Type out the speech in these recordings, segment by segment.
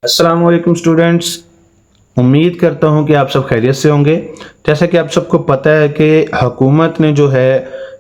अस्सलाम वालेकुम स्टूडेंट्स। उम्मीद करता हूं कि आप सब खैरियत से होंगे। जैसा कि आप सबको पता है कि हुकूमत ने जो है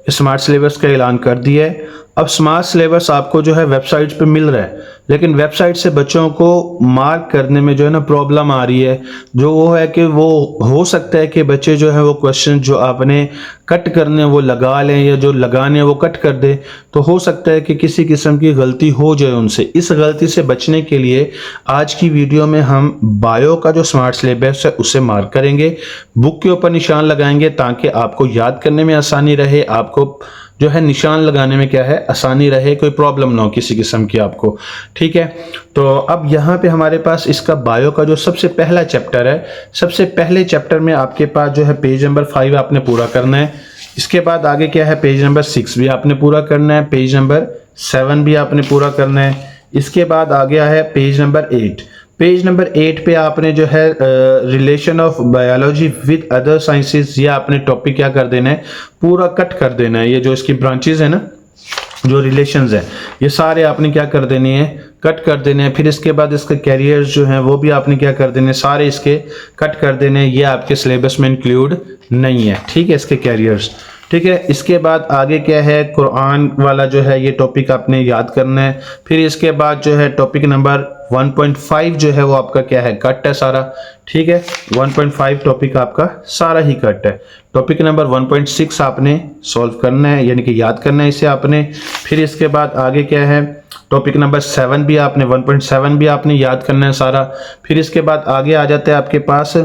स्मार्ट सिलेबस का ऐलान कर दिया है। अब स्मार्ट सिलेबस आपको जो है वेबसाइट्स पे मिल रहा है, लेकिन वेबसाइट से बच्चों को मार्क करने में जो है ना प्रॉब्लम आ रही है। जो वो है कि वो हो सकता है कि बच्चे जो है वो क्वेश्चन जो आपने कट करने वो लगा लें या जो लगाने वो कट कर दे, तो हो सकता है कि किसी किस्म की गलती हो जाए उनसे। इस गलती से बचने के लिए आज की वीडियो में हम बायो का जो स्मार्ट सिलेबस है उसे मार्क करेंगे, बुक के ऊपर निशान लगाएंगे ताकि आपको याद करने में आसानी रहे, आपको जो है निशान लगाने में क्या है आसानी रहे, कोई प्रॉब्लम ना हो किसी किस्म की आपको। ठीक है, तो अब यहाँ पे हमारे पास इसका बायो का जो सबसे पहला चैप्टर है, सबसे पहले चैप्टर में आपके पास जो है पेज नंबर 5 आपने पूरा करना है। इसके बाद आगे क्या है, पेज नंबर 6 भी आपने पूरा करना है, पेज नंबर 7 भी आपने पूरा करना है। इसके बाद आ गया है पेज नंबर 8। पेज नंबर 8 पे आपने जो है relation of biology with other sciences, ये आपने टॉपिक क्या कर देना है, पूरा कट कर देना है। ये जो इसकी ब्रांचेज है ना, जो रिलेशंस है, ये सारे आपने क्या कर देने हैं, कट कर देने हैं। फिर इसके बाद इसके कैरियर्स जो हैं वो भी आपने क्या कर देने, सारे इसके कट कर देने हैं। ये आपके सिलेबस में इंक्लूड नहीं है। ठीक है, इसके कैरियर्स। ठीक है, इसके बाद आगे क्या है, कुरान वाला जो है ये टॉपिक आपने याद करना है। फिर इसके बाद जो है टॉपिक नंबर 1.5 जो है वो आपका क्या है, कट है सारा। ठीक है, 1.5 टॉपिक आपका सारा ही कट है। टॉपिक नंबर 1.6 आपने सॉल्व करना है, यानी कि याद करना है इसे आपने। फिर इसके बाद आगे क्या है, टॉपिक नंबर 7 भी आपने 1.7 भी आपने याद करना है सारा। फिर इसके बाद आगे आ जाता है आपके पास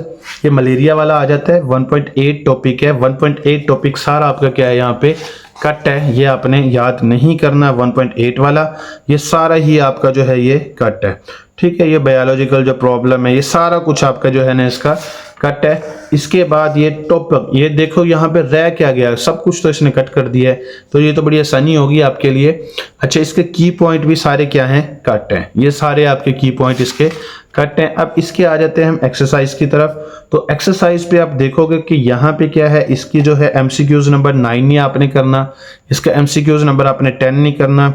ये मलेरिया वाला आ जाता है, 1.8 टॉपिक है। 1.8 टॉपिक सारा आपका क्या है यहाँ पे कट है, ये आपने याद नहीं करना। 1.8 वाला ये सारा ही आपका जो है ये कट है। ठीक है, ये बायोलॉजिकल जो प्रॉब्लम है ये सारा कुछ आपका जो है ना इसका कट है। इसके बाद ये टॉपिक, ये देखो यहाँ पे रह क्या गया, सब कुछ तो इसने कट कर दिया है, तो ये तो बड़ी आसानी होगी आपके लिए। अच्छा, इसके की पॉइंट भी सारे क्या हैं, कट हैं। ये सारे आपके की पॉइंट इसके कट हैं। अब इसके आ जाते हैं हम एक्सरसाइज की तरफ। तो एक्सरसाइज पे आप देखोगे कि यहाँ पे क्या है, इसकी जो है एमसीक्यूज नंबर 9 नहीं आपने करना, इसका एमसीक्यूज नंबर आपने 10 नहीं करना।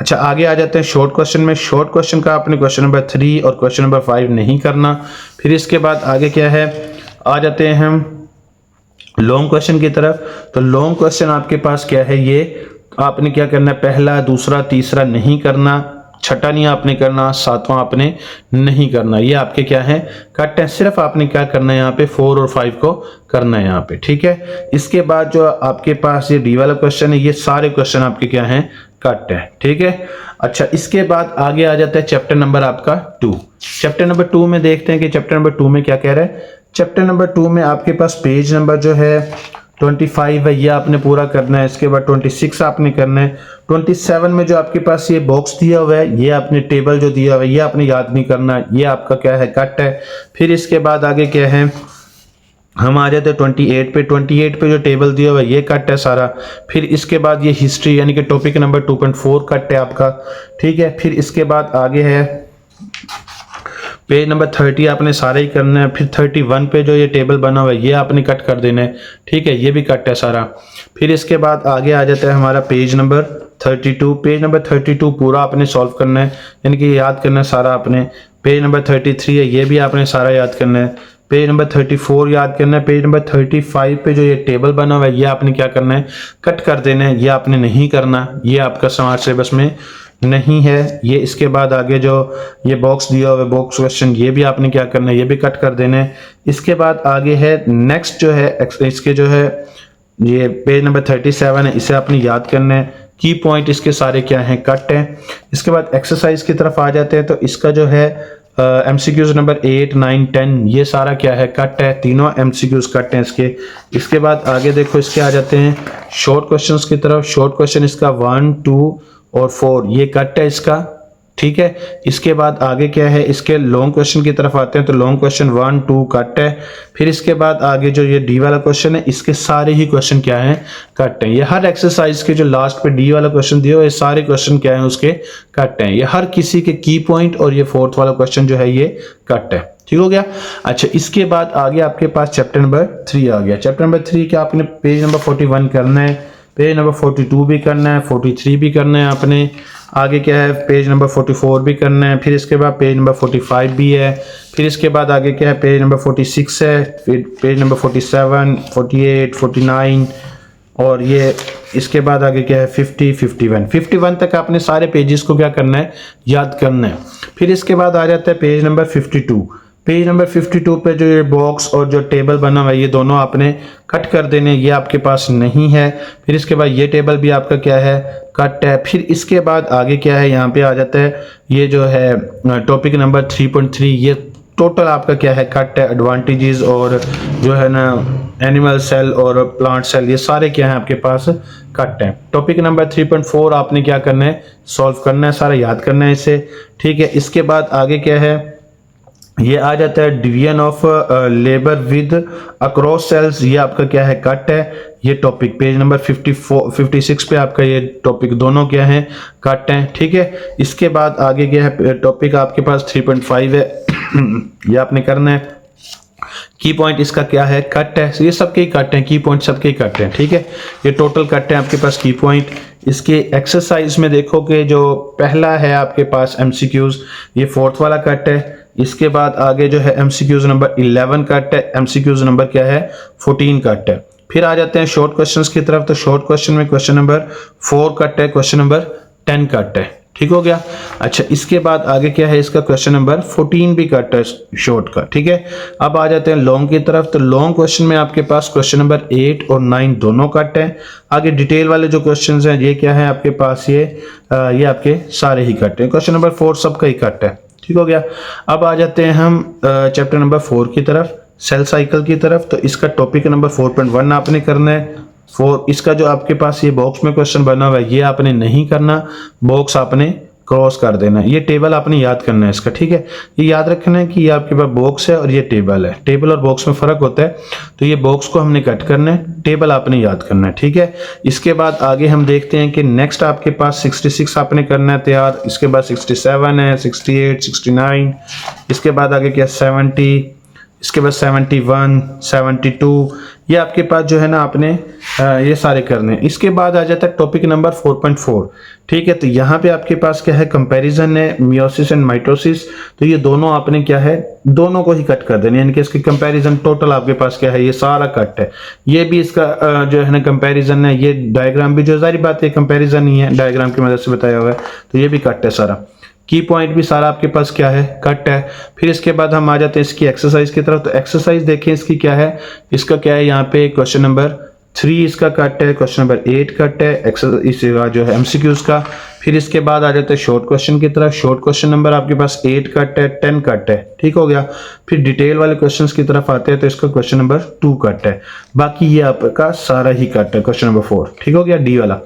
अच्छा, आगे आ जाते हैं शॉर्ट क्वेश्चन में। शॉर्ट क्वेश्चन का आपने क्वेश्चन नंबर 3 और क्वेश्चन नंबर 5 नहीं करना। फिर इसके बाद आगे क्या है, आ जाते हैं हम लॉन्ग क्वेश्चन की तरफ। तो लॉन्ग क्वेश्चन आपके पास क्या है, ये आपने क्या करना है, पहला दूसरा तीसरा नहीं करना, छठा नहीं आपने करना, सातवां आपने नहीं करना। ये आपके क्या है, कट है। सिर्फ आपने क्या करना है यहाँ पे 4 और 5 को करना है यहाँ पे। ठीक है, इसके बाद जो आपके पास ये डी वाला क्वेश्चन है, ये सारे क्वेश्चन आपके क्या हैं, कट है। ठीक है, अच्छा, इसके बाद आगे आ जाता है चैप्टर नंबर आपका 2। चैप्टर नंबर 2 में देखते हैं कि चैप्टर नंबर 2 में क्या कह रहा है। चैप्टर नंबर 2 में आपके पास पेज नंबर जो है 25 है, ये आपने पूरा करना है। इसके बाद 26 आपने करना है। 27 में जो आपके पास ये बॉक्स दिया हुआ है, ये आपने टेबल जो दिया हुआ है ये आपने याद नहीं करना, ये आपका क्या है, कट है। फिर इसके बाद आगे क्या है, हम आ जाते हैं 28 पे। 28 पे जो टेबल दिया हुआ है ये कट है सारा। फिर इसके बाद ये हिस्ट्री यानी कि टॉपिक नंबर 2.4 कट है आपका। ठीक है, फिर इसके बाद आगे है पेज नंबर 30 आपने सारा ही करना है। फिर 31 पे जो ये टेबल बना हुआ है ये आपने कट कर देना है। ठीक है, ये भी कट है सारा। फिर इसके बाद आगे आ जाता है हमारा पेज नंबर 32। पेज नंबर 32 पूरा आपने सॉल्व करना है, यानी कि याद करना है सारा आपने। पेज नंबर 33 है, ये भी आपने सारा याद करना है। पेज नंबर 34 याद करना है। पेज नंबर 35 पे जो ये टेबल बना हुआ है ये आपने क्या करना है, कट कर देना है, ये आपने नहीं करना, ये आपका स्मार्ट सिलेबस में नहीं है। ये इसके बाद आगे जो ये बॉक्स दिया हुआ है बॉक्स क्वेश्चन, ये भी आपने क्या करना है, ये भी कट कर देना है। इसके बाद आगे है नेक्स्ट जो है इसके जो है ये पेज नंबर 37 है, इसे आपने याद करना है। की पॉइंट इसके सारे क्या हैं, कट है। इसके बाद एक्सरसाइज की तरफ आ जाते हैं। तो इसका जो है एमसीक्यूज नंबर 8, 9, 10 ये सारा क्या है, कट है। तीनों एमसीक्यूज कट हैं इसके। इसके बाद आगे देखो इसके आ जाते हैं शॉर्ट क्वेश्चंस की तरफ। शॉर्ट क्वेश्चन इसका 1, 2 और 4 ये कट है इसका। ठीक है, इसके बाद आगे क्या है, इसके लॉन्ग क्वेश्चन की तरफ आते हैं। तो लॉन्ग क्वेश्चन 1, 2 कट है। फिर इसके बाद आगे जो ये डी वाला क्वेश्चन है, इसके सारे ही क्वेश्चन क्या हैं, कट हैं। ये हर एक्सरसाइज के जो लास्ट पे डी वाला क्वेश्चन दिया ये सारे क्वेश्चन क्या हैं, उसके कट हैं। ये हर किसी के की पॉइंट और ये 4th वाला क्वेश्चन जो है ये कट है। ठीक हो गया। अच्छा, इसके बाद आगे आपके पास चैप्टर नंबर 3 आ गया। चैप्टर नंबर 3 के आपने पेज नंबर 41 करना है, पेज नंबर 42 भी करना है, 43 भी करना है आपने। आगे क्या है, पेज नंबर 44 भी करना है, फिर इसके बाद पेज नंबर 45 भी है, फिर इसके बाद आगे क्या है, पेज नंबर 46 है, फिर पेज नंबर 47, 48, 49 और ये इसके बाद आगे क्या है 50, 51 तक आपने सारे पेजेस को क्या करना है, याद करना है। फिर इसके बाद आ जाता है पेज नंबर 52। पेज नंबर 52 पे जो ये बॉक्स और जो टेबल बना हुआ है ये दोनों आपने कट कर देने, ये आपके पास नहीं है। फिर इसके बाद ये टेबल भी आपका क्या है, कट है। फिर इसके बाद आगे क्या है, यहाँ पे आ जाता है ये जो है टॉपिक नंबर 3.3, ये टोटल आपका क्या है, कट है। एडवांटेजेस और जो है ना एनिमल सेल और प्लांट सेल, ये सारे क्या है आपके पास कट है। टॉपिक नंबर 3.4 आपने क्या करना है, सॉल्व करना है, सारा याद करना है इसे, ठीक है। इसके बाद आगे क्या है, ये आ जाता है division of labour with across sales, ये आपका क्या है, कट है। ये टॉपिक पेज नंबर 56 पे आपका ये टॉपिक दोनों क्या है, कट है, ठीक है। इसके बाद आगे क्या है, टॉपिक आपके पास 3.5 है, ये आपने करना है। की पॉइंट इसका क्या है, कट है। ये सबके ही कट हैं, की पॉइंट सबके ही कट हैं, ठीक है। ये टोटल कट है आपके पास की पॉइंट। इसके एक्सरसाइज में देखो कि जो पहला है आपके पास एमसीक्यूज, ये फोर्थ वाला कट है। इसके बाद आगे जो है एमसीक्यूज नंबर 11 कट है, एमसीक्यूज नंबर क्या है 14 कट है। फिर आ जाते हैं शॉर्ट क्वेश्चंस की तरफ, तो शॉर्ट क्वेश्चन में क्वेश्चन नंबर 4 कट है, क्वेश्चन नंबर 10 कट है, ठीक हो गया। अच्छा, इसके बाद आगे क्या है, इसका क्वेश्चन नंबर 14 भी कट है शॉर्ट का, ठीक है। अब आ जाते हैं लॉन्ग की तरफ, तो लॉन्ग क्वेश्चन में आपके पास क्वेश्चन नंबर 8 और 9 दोनों कट है। आगे डिटेल वाले जो क्वेश्चंस हैं ये क्या है आपके पास, ये आपके सारे ही कट है। क्वेश्चन नंबर 4 सबका ही कट है, ठीक हो गया। अब आ जाते हैं हम चैप्टर नंबर 4 की तरफ, सेल साइकिल की तरफ। तो इसका टॉपिक नंबर 4.1 आपने करना है। इसका जो आपके पास ये बॉक्स में क्वेश्चन बना हुआ है ये आपने नहीं करना, बॉक्स आपने क्रॉस कर देना है। ये टेबल आपने याद करना है इसका, ठीक है। ये याद रखना है कि ये आपके पास बॉक्स है और ये टेबल है, टेबल और बॉक्स में फर्क होता है। तो ये बॉक्स को हमने कट करना है, टेबल आपने याद करना है, ठीक है। इसके बाद आगे हम देखते हैं कि नेक्स्ट आपके पास 66 आपने करना है तैयार। इसके बाद 67 है, 68, 69, इसके बाद आगे क्या 70, इसके बाद 71, 72, ये आपके पास जो है ना आपने ये सारे करने हैं। इसके बाद आ जाता है टॉपिक नंबर 4.4, ठीक है। तो यहाँ पे आपके पास क्या है, कंपैरिजन है, मियोसिस एंड माइटोसिस। तो ये दोनों आपने क्या है, दोनों को ही कट कर देना, यानी कि इसकी कंपैरिजन टोटल आपके पास क्या है, ये सारा कट है। ये भी इसका जो है ना कंपैरिजन है, ये डायग्राम भी जो जारी बात है कंपैरिजन ही है, डायग्राम की मदद से बताया हुआ है, तो ये भी कट है सारा। की पॉइंट भी सारा आपके पास क्या है, कट है। फिर इसके बाद हम आ जाते हैं इसकी एक्सरसाइज की तरफ। तो एक्सरसाइज देखें इसकी क्या है, इसका क्या है, यहाँ पे क्वेश्चन नंबर 3 इसका कट है, क्वेश्चन नंबर 8 कट है, इसका जो है एमसीक्यूज का। फिर इसके बाद आ जाते हैं शॉर्ट क्वेश्चन की तरफ। शॉर्ट क्वेश्चन नंबर आपके पास 8 कट है, 10 कट है, ठीक हो गया। फिर डिटेल वाले क्वेश्चंस की तरफ आते हैं, तो इसका क्वेश्चन नंबर 2 कट है। बाकी ये आपका सारा ही कट है, क्वेश्चन नंबर 4, ठीक हो गया, डी वाला।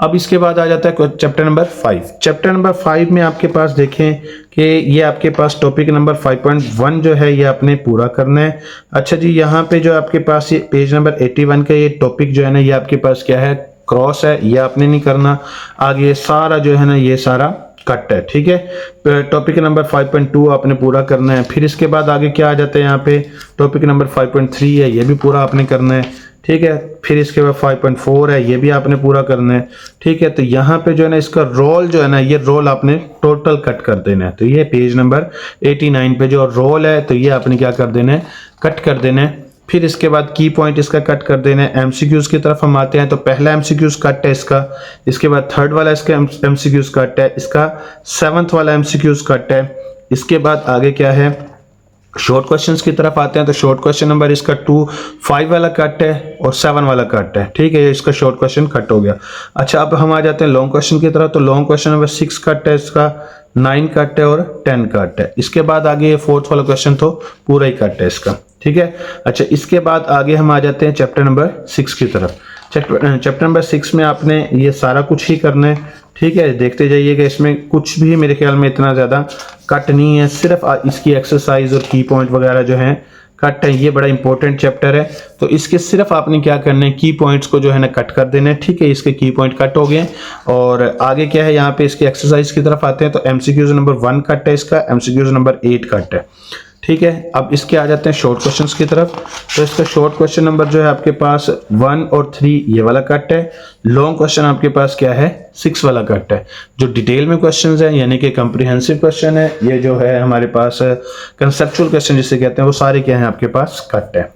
अब इसके बाद आ जाता है चैप्टर नंबर 5। चैप्टर नंबर 5 में आपके पास देखें कि ये आपके पास टॉपिक नंबर 5.1 जो है ये आपने पूरा करना है। अच्छा जी, यहाँ पे जो आपके पास ये पेज नंबर 81 का ये टॉपिक जो है ना ये आपके पास क्या है, क्रॉस है, ये आपने नहीं करना। आगे सारा जो है ना ये सारा कट है, ठीक है। टॉपिक नंबर 5.2 आपने पूरा करना है। फिर इसके बाद आगे क्या आ जाता है, यहाँ पे टॉपिक नंबर 5.3 है, ये भी पूरा आपने करना है, ठीक है। फिर इसके बाद 5.4 है, ये भी आपने पूरा करना है, ठीक है। तो यहाँ पे जो है ना इसका रोल जो है ना ये रोल आपने टोटल कट कर देना है। तो ये पेज नंबर 89 पे जो रोल है तो ये आपने क्या कर देना है, कट कर देना है। फिर इसके बाद की पॉइंट इसका कट कर देना है। एमसीक्यूज की तरफ हम आते हैं, तो पहला एमसीक्यूज कट है इसका, इसके बाद थर्ड वाला इसका एमसीक्यूज कट है, इसका 7th वाला एमसीक्यूज कट है। इसके बाद आगे क्या है, शॉर्ट क्वेश्चंस की तरफ आते हैं, तो शॉर्ट क्वेश्चन नंबर इसका 2, 5 वाला कट है और 7 वाला कट है, ठीक है। इसका शॉर्ट क्वेश्चन कट हो गया। अच्छा, अब हम आ जाते हैं लॉन्ग क्वेश्चन की तरफ। तो लॉन्ग क्वेश्चन नंबर 6 कट है, इसका 9 कट है और 10 कट है। इसके बाद आगे ये 4th वाला क्वेश्चन तो पूरा ही कट है इसका, ठीक है। अच्छा, इसके बाद आगे हम आ जाते हैं चैप्टर नंबर 6 की तरफ। चैप्टर नंबर 6 में आपने ये सारा कुछ ही करना है, ठीक है। देखते जाइएगा, इसमें कुछ भी मेरे ख्याल में इतना ज़्यादा कट नहीं है, सिर्फ इसकी एक्सरसाइज और की पॉइंट वगैरह जो है कट है। ये बड़ा इंपॉर्टेंट चैप्टर है, तो इसके सिर्फ आपने क्या करना है, की पॉइंट्स को जो है ना कट कर देना है, ठीक है। इसके की पॉइंट कट हो गए। और आगे क्या है, यहाँ पे इसकी एक्सरसाइज की तरफ आते हैं, तो एमसीक्यूज नंबर 1 कट है इसका, एमसीक्यूज नंबर 8 कट है। ठीक है, अब इसके आ जाते हैं शॉर्ट क्वेश्चंस की तरफ। तो इसका शॉर्ट क्वेश्चन नंबर जो है आपके पास 1 और 3 ये वाला कट है। लॉन्ग क्वेश्चन आपके पास क्या है, 6 वाला कट है। जो डिटेल में क्वेश्चंस है यानी कि कॉम्प्रिहेंसिव क्वेश्चन है, ये जो है हमारे पास कंसेप्चुअल क्वेश्चन जिसे कहते हैं, वो सारे क्या है आपके पास कट है।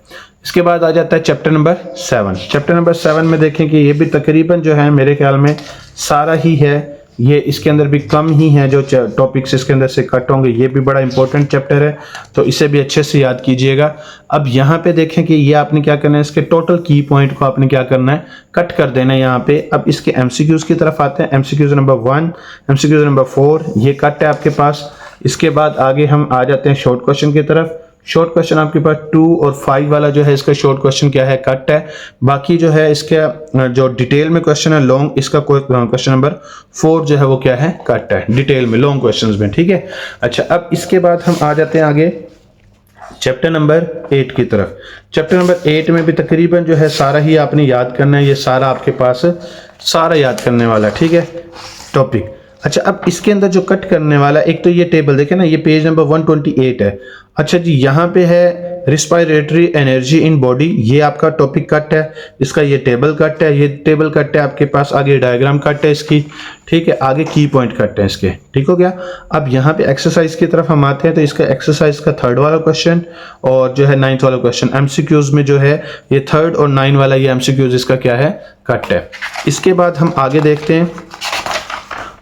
इसके बाद आ जाता है चैप्टर नंबर 7। चैप्टर नंबर 7 में देखें कि ये भी तकरीबन जो है मेरे ख्याल में सारा ही है, ये इसके अंदर भी कम ही है जो टॉपिक्स इसके अंदर से कट होंगे। ये भी बड़ा इंपॉर्टेंट चैप्टर है, तो इसे भी अच्छे से याद कीजिएगा। अब यहाँ पे देखें कि ये आपने क्या करना है, इसके टोटल की पॉइंट को आपने क्या करना है, कट कर देना है यहाँ पे। अब इसके एमसीक्यूज की तरफ आते हैं। एमसीक्यूज नंबर 1, एमसीक्यूज नंबर 4 ये कट है आपके पास। इसके बाद आगे हम आ जाते हैं शॉर्ट क्वेश्चन की तरफ। शॉर्ट क्वेश्चन आपके पास 2 और 5 वाला जो है इसका शॉर्ट क्वेश्चन क्या है, कट है। बाकी जो है इसके जो डिटेल में क्वेश्चन है लॉन्ग, इसका क्वेश्चन नंबर 4 जो है वो क्या है, कट है डिटेल में लॉन्ग क्वेश्चंस में, ठीक है। अच्छा, अब इसके बाद हम आ जाते हैं आगे चैप्टर नंबर 8 की तरफ। चैप्टर नंबर 8 में भी तकरीबन जो है सारा ही आपने याद करना है, ये सारा आपके पास सारा याद करने वाला, ठीक है टॉपिक। अच्छा, अब इसके अंदर जो कट करने वाला, एक तो ये टेबल देखें ना, ये पेज नंबर 128 है। अच्छा जी, यहाँ पे है रिस्पायरेटरी एनर्जी इन बॉडी, ये आपका टॉपिक कट है। इसका ये टेबल कट है, ये टेबल कट है आपके पास। आगे डायग्राम कट है इसकी, ठीक है। आगे की पॉइंट कट है इसके, ठीक हो गया। अब यहाँ पे एक्सरसाइज की तरफ हम आते हैं। तो इसका एक्सरसाइज का 3rd वाला क्वेश्चन और जो है 9th वाला क्वेश्चन, एमसीक्यूज में जो है ये 3rd और 9 वाला ये एमसीक्यूज इसका क्या है, कट है। इसके बाद हम आगे देखते हैं।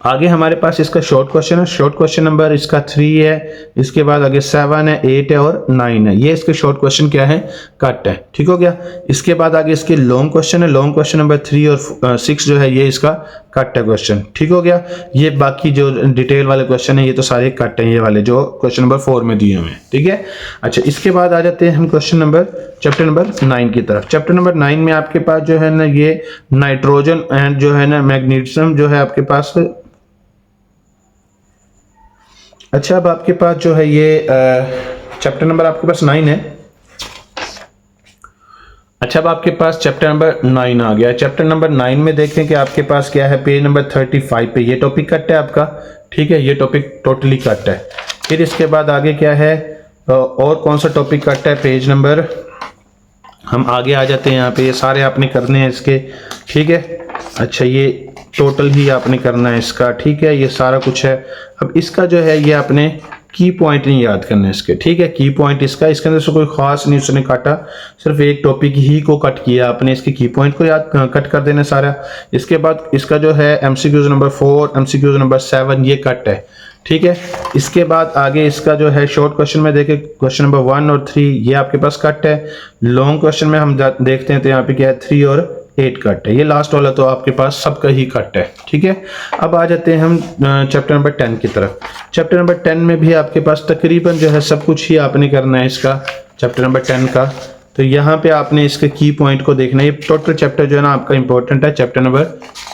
आगे हमारे पास इसका शॉर्ट क्वेश्चन है। शॉर्ट क्वेश्चन नंबर इसका 3 है। इसके बाद आगे 7 है, 8 है और 9 है। ये इसके शॉर्ट क्वेश्चन क्या है, कट है, ठीक हो गया। इसके बाद आगे इसके लॉन्ग क्वेश्चन है। लॉन्ग क्वेश्चन नंबर 3 और 6 जो है ये इसका कट है क्वेश्चन, ठीक हो गया। ये बाकी जो डिटेल वाले क्वेश्चन है ये तो सारे कट है, ये वाले जो क्वेश्चन नंबर 4 में दिए हुए हैं, ठीक है। अच्छा, इसके बाद आ जाते हैं हम चैप्टर नंबर 9 की तरफ। चैप्टर नंबर 9 में आपके पास जो है ना ये नाइट्रोजन एंड जो है ना मैग्नीशियम जो है आपके पास। अच्छा, अब आपके पास जो है ये चैप्टर नंबर आपके पास 9 है। अच्छा, अब आपके पास चैप्टर नंबर 9 आ गया। चैप्टर नंबर 9 में देखें कि आपके पास क्या है, पेज नंबर 35 पे ये टॉपिक कट है आपका, ठीक है। ये टॉपिक टोटली कट है। फिर इसके बाद आगे क्या है, और कौन सा टॉपिक कट है, पेज नंबर हम आगे आ जाते हैं। यहाँ पे ये सारे आपने करने हैं इसके, ठीक है। अच्छा, ये टोटल ही आपने करना है इसका, ठीक है। ये सारा कुछ है। अब इसका जो है ये आपने की पॉइंट नहीं याद करने इसके, ठीक है। की पॉइंट इसका, इसके अंदर से कोई खास नहीं उसने काटा, सिर्फ एक टॉपिक ही को कट किया आपने। इसके की पॉइंट को याद कट कर देना सारा। इसके बाद इसका जो है एमसीक्यूज नंबर 4, एमसीक्यूज नंबर 7 ये कट है, ठीक है। इसके बाद आगे इसका जो है शॉर्ट क्वेश्चन में देखें, क्वेश्चन नंबर 1 और 3 ये आपके पास कट है। लॉन्ग क्वेश्चन में हम देखते हैं तो यहाँ पे क्या है, 3 और 8 कट है। ये लास्ट वाला तो आपके पास सबका ही कट है, ठीक है। अब आ जाते हैं हम चैप्टर नंबर 10 की तरफ। चैप्टर नंबर 10 में भी आपके पास तकरीबन जो है सब कुछ ही आपने करना है इसका, चैप्टर नंबर 10 का। तो यहाँ पे आपने इसके की पॉइंट को देखना है। ये टोटल चैप्टर जो है ना आपका इंपॉर्टेंट है, चैप्टर नंबर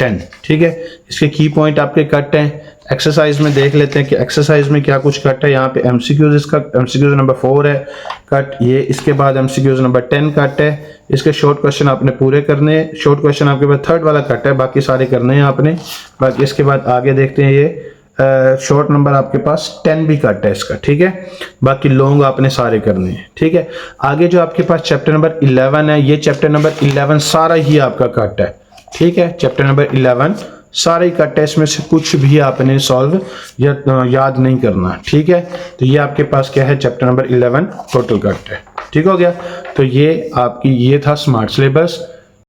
10, ठीक है। इसके की पॉइंट आपके कट हैं। एक्सरसाइज में देख लेते हैं कि एक्सरसाइज में क्या कुछ कट है। यहाँ पे एमसीक्यूज, इसका एमसीक्यूज नंबर 4 है कट, ये इसके बाद एमसीक्यूज नंबर 10 कट है। इसके शॉर्ट क्वेश्चन आपने पूरे करने हैं। शॉर्ट क्वेश्चन आपके पास 3rd वाला कट है, बाकी सारे करने हैं आपने। बाकी इसके बाद आगे देखते हैं, ये शॉर्ट नंबर आपके पास 10 भी कट है इसका, ठीक है। बाकी लॉन्ग आपने सारे करने हैं, ठीक है। आगे जो आपके पास चैप्टर नंबर 11 है, ये चैप्टर नंबर 11 सारा ही आपका कट है, ठीक है। चैप्टर नंबर 11 सारे ही कट है, इसमें से कुछ भी आपने सॉल्व या याद नहीं करना, ठीक है। तो ये आपके पास क्या है, चैप्टर नंबर 11 टोटल कट है, ठीक हो गया। तो ये आपकी ये था स्मार्ट सिलेबस।